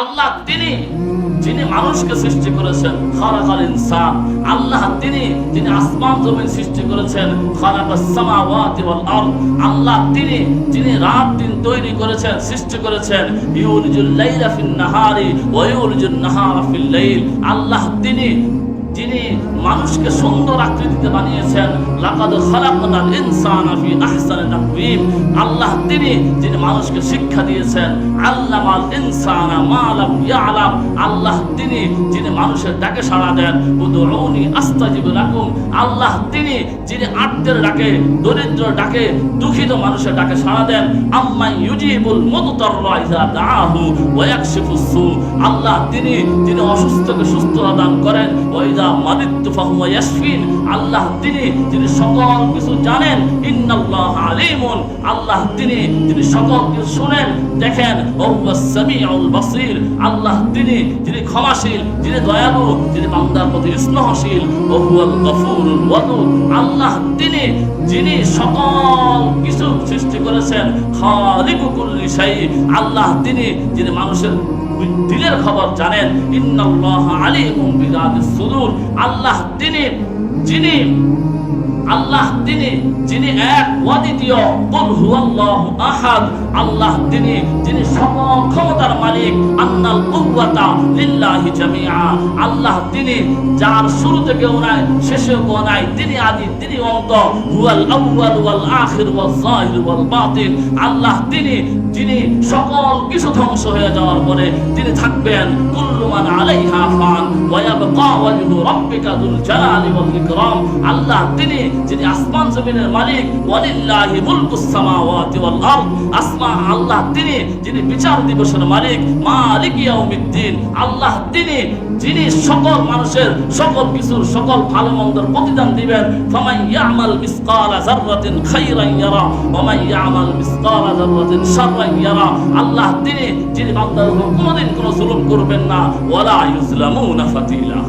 আল্লাহ তিনি যিনি মানুষকে সৃষ্টি করেছেন, খালাকাল ইনসান। আল্লাহ তিনি যিনি আসমান জমিন সৃষ্টি করেছেন, খালাকাস সামাওয়াতি ওয়াল আরদ। আল্লাহ তিনি যিনি রাত দিন তৈরি করেছেন, সৃষ্টি করেছেন। ইউলিজুল লাইলা ফিন নাহারি ওয়া ইউলিজুন নাহারা ফিল লাইল। আল্লাহ তিনি যিনি মানুষকে সুন্দর আকৃতিতে বানিয়েছেন, লাকাদ খালাকনাল ইনসানা ফি আহসানি তাকওয়িম। আল্লাহ তিনি যিনি মানুষকে শিক্ষা দিয়েছেন, আল্লামাল ইনসানা মা লাম ইয়ালাম। আল্লাহ তিনি যিনি মানুষের ডাকে সাড়া দেন, উদউনি আস্তাজিব লাকুম। আল্লাহ তিনি যিনি আর্তের ডাকে, দরিদ্র ডাকে, দুঃখিত মানুষের ডাকে সাড়া দেন। আম্মা ইউজিবুল মুদতাররা ইযা দাআহু ওয়া ইয়াকশিফুস সু। আল্লাহ তিনি যিনি অসুস্থকে সুস্থতা দান করেন, ওয়া মারিদতু ফাহুয়া ইয়াশফিন। আল্লাহ তিনি যিনি সকল কিছু জানেন, ইন্নাল্লাহা আলিমুন। আল্লাহ তিনি যিনি সকল কিছু শুনেন, দেখেন। ওয়াস সামিউল বাসীর। আল্লাহ তিনি যিনি ক্ষমাশীল, যিনি দয়ালু, যিনি বান্দার প্রতি স্নেহশীল। ওয়া হুয়াল গফুরুল ওয়াদুদ। আল্লাহ তিনি যিনি সকল কিছু সৃষ্টি করেছেন, খালিকু কুল্লি শাই। আল্লাহ তিনি যিনি মানুষের দিলের খবর জানেন, ইন্নাল্লাহা আলিমুম বিযাতিস সুদূর। আল্লাহ তিনি যিনি যিনি এক অদ্বিতীয়, কুল হুয়াল্লাহু আহাদ। আল্লাহ তিনি যিনি সকল ক্ষমতার মালিক, আন্নাল কুওয়াতা লিল্লাহি জামিআ। আল্লাহ তিনি যার শুরুতে কেউ নাই, শেষেও কেউ নাই, তিনি আদি, তিনি অন্ত। হুয়াল আউয়াল ওয়াল আখির ওয়াল যাহির ওয়াল বাতিন। আল্লাহ তিনি যিনি সকল কিছু ধ্বংস হয়ে যাওয়ার পরে তিনি থাকবেন। কুল্লু মান আলাইহা ফান ওয়া ইয়াবকা ওয়াজহু রাব্বিকা যুল জালালি ওয়াল ইকরাম। আল্লাহ তিনি যিনি আসমান জমিনের মালিক, ওয়ালিল্লাহি মুলকুস সামাওয়াতি ওয়াল আরদ। আল্লাহ তিনি যিনি বিচার দিবসের মালিক, মালিক ইয়াউমিদ্দিন। আল্লাহ তিনি যিনি সকল মানুষের সকল কিছুর সকল ভালো মন্দের প্রতিদান দিবেন। ফামান ইয়ামাল মিসকালা যাররাতিন খাইরান ইয়ারা ওয়া মান ইয়ামাল মিসকালা যাররাতিন শাররান ইয়ারা। আল্লাহ তিনি যিনি বান্দার উপর কোনোদিন কোনো জুলুম করবেন না, ওয়ালা ইউজলামুনা ফাতিলা।